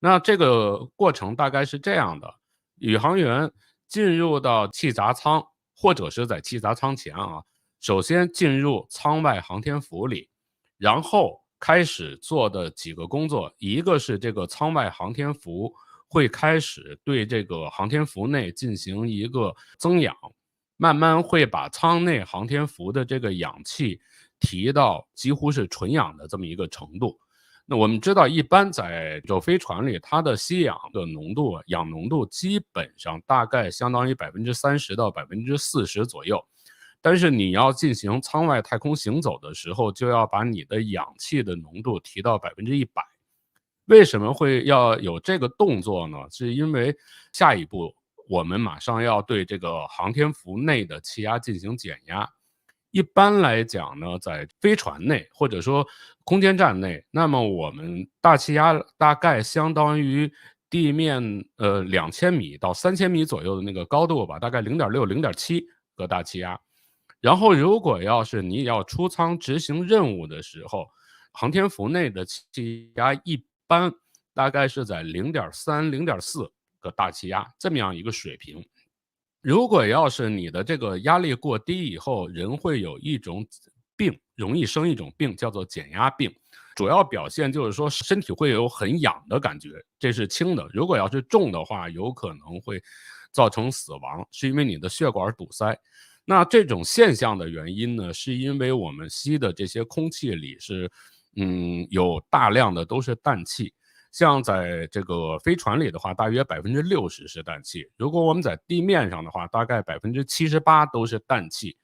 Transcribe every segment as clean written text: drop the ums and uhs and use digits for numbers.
那这个过程大概是这样的，宇航员进入到气闸舱，或者是在气闸舱前啊，首先进入舱外航天服里，然后开始做的几个工作，一个是这个舱外航天服会开始对这个航天服内进行一个增氧，慢慢会把舱内航天服的这个氧气提到几乎是纯氧的这么一个程度。那我们知道一般在这飞船里，它的吸氧的浓度氧浓度基本上大概相当于30%到40%左右。但是你要进行舱外太空行走的时候，就要把你的氧气的浓度提到100%。为什么会要有这个动作呢？是因为下一步我们马上要对这个航天服内的气压进行减压。一般来讲呢，在飞船内或者说空间站内，那么我们大气压大概相当于地面2000米到3000米左右的那个高度吧，大概0.6、0.7个大气压。然后如果要是你要出舱执行任务的时候，航天服内的气压一般大概是在0.3、0.4个大气压这么样一个水平。如果要是你的这个压力过低以后，人会有一种病，容易生一种病，叫做减压病。主要表现就是说身体会有很痒的感觉，这是轻的。如果要是重的话，有可能会造成死亡，是因为你的血管堵塞。那这种现象的原因呢，是因为我们吸的这些空气里是，有大量的都是氮气。像在这个飞船里的话，大约60%是氮气，如果我们在地面上的话，大概78%都是氮气。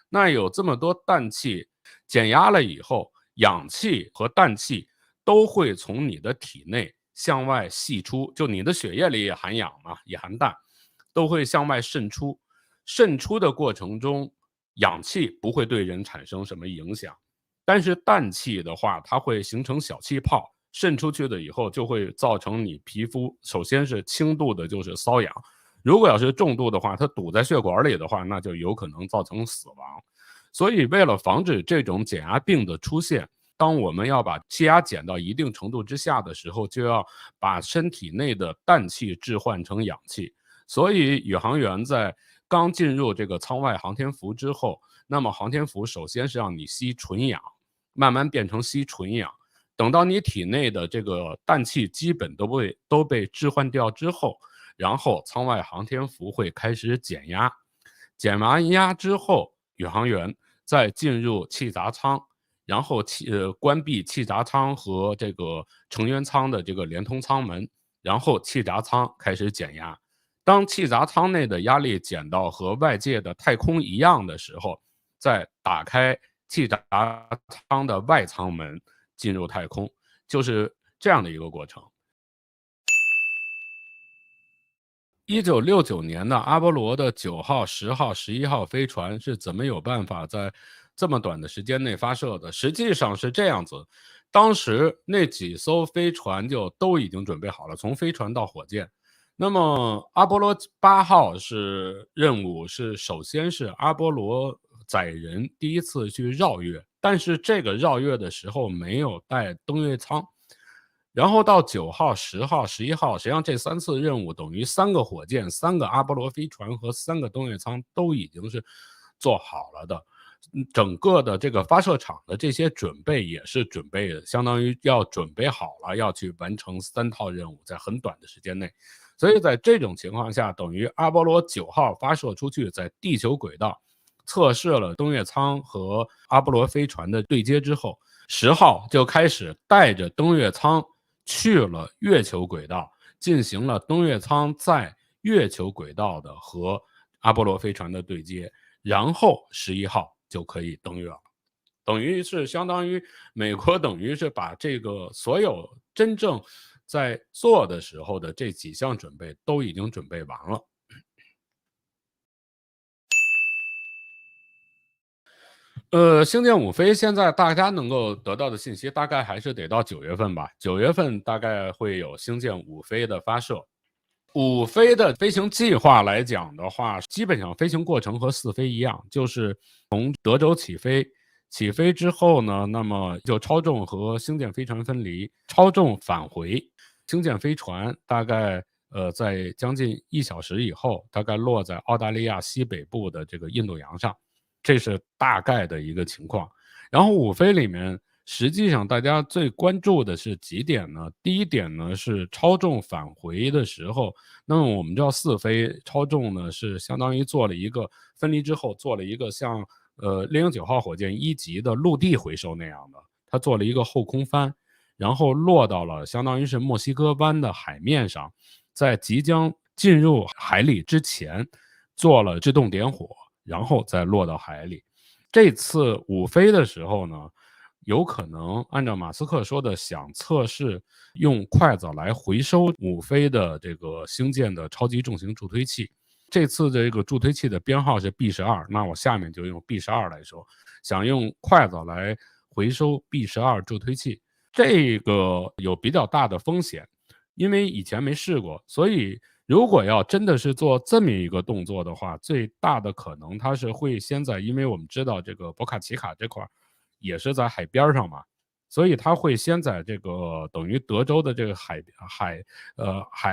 那有这么多氮气，减压了以后，氧气和氮气都会从你的体内向外析出，就你的血液里也含氧嘛，也含氮，都会向外渗出。渗出的过程中，氧气不会对人产生什么影响，但是氮气的话，它会形成小气泡，渗出去的以后就会造成你皮肤，首先是轻度的就是瘙痒，如果要是重度的话，它堵在血管里的话，那就有可能造成死亡。所以为了防止这种减压病的出现，当我们要把气压减到一定程度之下的时候，就要把身体内的氮气置换成氧气。所以宇航员在刚进入这个舱外航天服之后，那么航天服首先是让你吸纯氧，慢慢变成吸纯氧。等到你体内的这个氮气基本都被置换掉之后，然后舱外航天服会开始减压。减完压之后，宇航员再进入气闸舱，然后关闭气闸舱和这个成员舱的这个连通舱门，然后气闸舱开始减压。当气闸舱内的压力减到和外界的太空一样的时候，再打开气闸舱的外舱门，进入太空，就是这样的一个过程。1969年的阿波罗的9号、10号、11号飞船是怎么有办法在这么短的时间内发射的？实际上是这样子，当时那几艘飞船就都已经准备好了，从飞船到火箭。那么阿波罗8号任务是首先是阿波罗载人第一次去绕月，但是这个绕月的时候没有带登月舱。然后到9号、10号、11号，实际上这3次任务等于3个火箭、3个阿波罗飞船和3个登月舱都已经是做好了的。整个的这个发射场的这些准备也是准备相当于要准备好了，要去完成3套任务，在很短的时间内。所以在这种情况下，等于阿波罗9号发射出去，在地球轨道测试了登月舱和阿波罗飞船的对接之后，10号就开始带着登月舱去了月球轨道，进行了登月舱在月球轨道的和阿波罗飞船的对接，然后11号就可以登月了。等于是相当于美国等于是把这个所有真正在做的时候的这几项准备都已经准备完了。星舰5飞现在大家能够得到的信息，大概还是得到9月份吧。9月份大概会有星舰5飞的发射。5飞的飞行计划来讲的话，基本上飞行过程和4飞一样，就是从德州起飞。起飞之后呢，那么就超重和星舰飞船分离，超重返回。星舰飞船大概在将近1小时以后，大概落在澳大利亚西北部的这个印度洋上，这是大概的一个情况。然后五飞里面，实际上大家最关注的是几点呢？第一点呢是超重返回的时候，那么我们知道四飞超重呢是相当于做了一个分离之后做了一个像猎鹰9号火箭1级的陆地回收那样的，它做了一个后空翻，然后落到了相当于是墨西哥湾的海面上，在即将进入海里之前做了制动点火，然后再落到海里。这次五飞的时候呢，有可能按照马斯克说的，想测试用筷子来回收五飞的这个星舰的超级重型助推器。这次的这个助推器的编号是 B12，那我下面就用 B12来说，想用筷子来回收 B12助推器，这个有比较大的风险，因为以前没试过，所以如果要真的是做这么一个动作的话，最大的可能它是会先在，因为我们知道这个博卡奇卡这块也是在海边上嘛，所以它会先在这个等于德州的这个海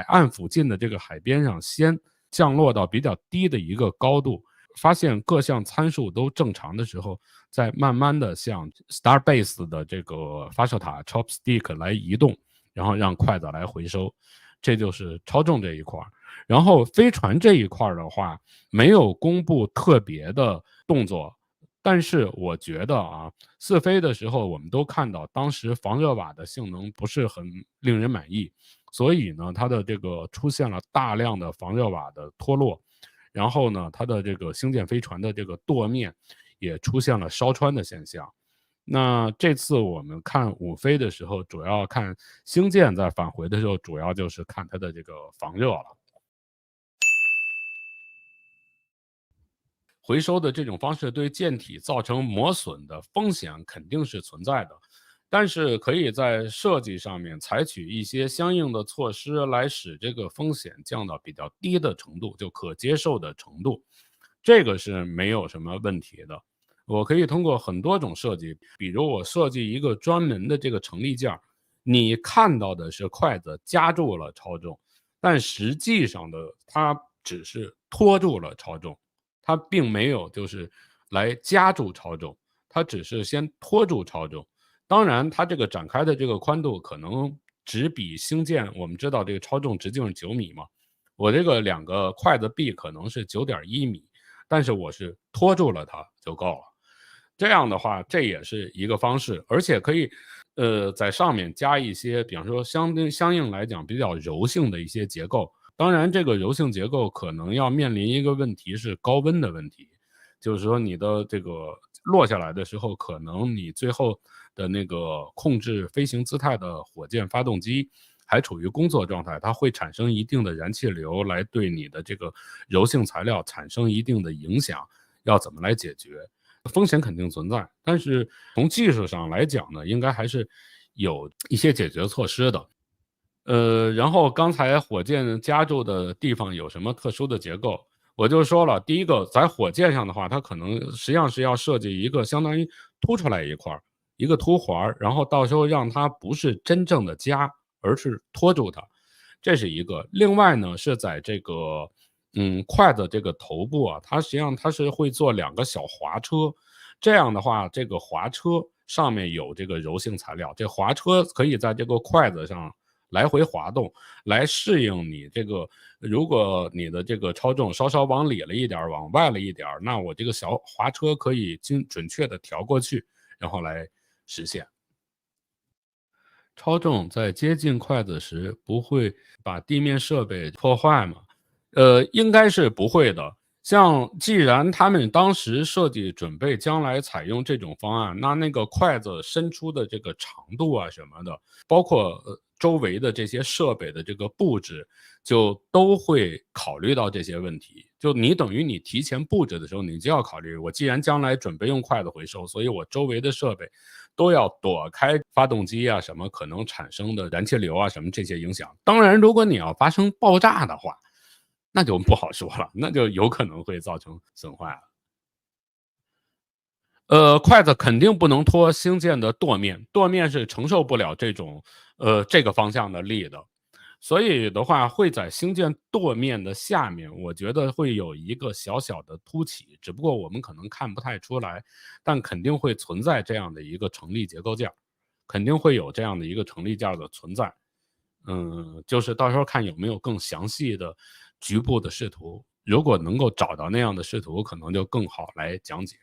岸附近的这个海边上先降落到比较低的一个高度，发现各项参数都正常的时候，再慢慢的向 Starbase 的这个发射塔 Chopstick 来移动，然后让筷子来回收，这就是超重这一块。然后飞船这一块的话，没有公布特别的动作，但是我觉得啊，试飞的时候我们都看到，当时防热瓦的性能不是很令人满意，所以呢，它的这个出现了大量的防热瓦的脱落，然后呢，它的这个星舰飞船的这个舵面也出现了烧穿的现象。那这次我们看五飞的时候，主要看星舰在返回的时候，主要就是看它的这个防热了。回收的这种方式对舰体造成磨损的风险肯定是存在的，但是可以在设计上面采取一些相应的措施来使这个风险降到比较低的程度，就可接受的程度，这个是没有什么问题的。我可以通过很多种设计，比如我设计一个专门的这个成立件，你看到的是筷子夹住了超重，但实际上的它只是拖住了超重。它并没有就是来夹住超重，它只是先拖住超重。当然，它这个展开的这个宽度可能只比星舰，我们知道这个超重直径是9米嘛，我这个两个筷子臂可能是9.1米，但是我是拖住了它就够了。这样的话，这也是一个方式，而且可以，在上面加一些，比方说相应来讲比较柔性的一些结构。当然，这个柔性结构可能要面临一个问题是高温的问题，就是说你的这个落下来的时候，可能你最后的那个控制飞行姿态的火箭发动机还处于工作状态，它会产生一定的燃气流，来对你的这个柔性材料产生一定的影响，要怎么来解决？风险肯定存在，但是从技术上来讲呢，应该还是有一些解决措施的。然后刚才火箭夹住的地方有什么特殊的结构？我就说了，第一个在火箭上的话，它可能实际上是要设计一个相当于凸出来一块儿，一个凸环儿，然后到时候让它不是真正的夹，而是拖住它，这是一个。另外呢，是在这个筷子这个头部啊，它实际上它是会做两个小滑车，这样的话，这个滑车上面有这个柔性材料，这滑车可以在这个筷子上来回滑动，来适应你这个，如果你的这个超重稍稍往里了一点儿，往外了一点儿，那我这个小滑车可以准确的调过去，然后来实现。超重在接近筷子时不会把地面设备破坏吗？应该是不会的。像既然他们当时设计准备将来采用这种方案，那个筷子伸出的这个长度啊什么的，包括周围的这些设备的这个布置，就都会考虑到这些问题。就你等于你提前布置的时候，你就要考虑，我既然将来准备用筷子回收，所以我周围的设备都要躲开发动机啊什么可能产生的燃气流啊什么这些影响。当然，如果你要发生爆炸的话，那就不好说了，那就有可能会造成损坏了。筷子肯定不能拖星舰的舵面，舵面是承受不了这种这个方向的力的。所以的话会在星舰舵面的下面，我觉得会有一个小小的凸起，只不过我们可能看不太出来，但肯定会存在这样的一个成立结构件儿，肯定会有这样的一个成立件儿的存在。就是到时候看有没有更详细的局部的视图，如果能够找到那样的视图，可能就更好来讲解。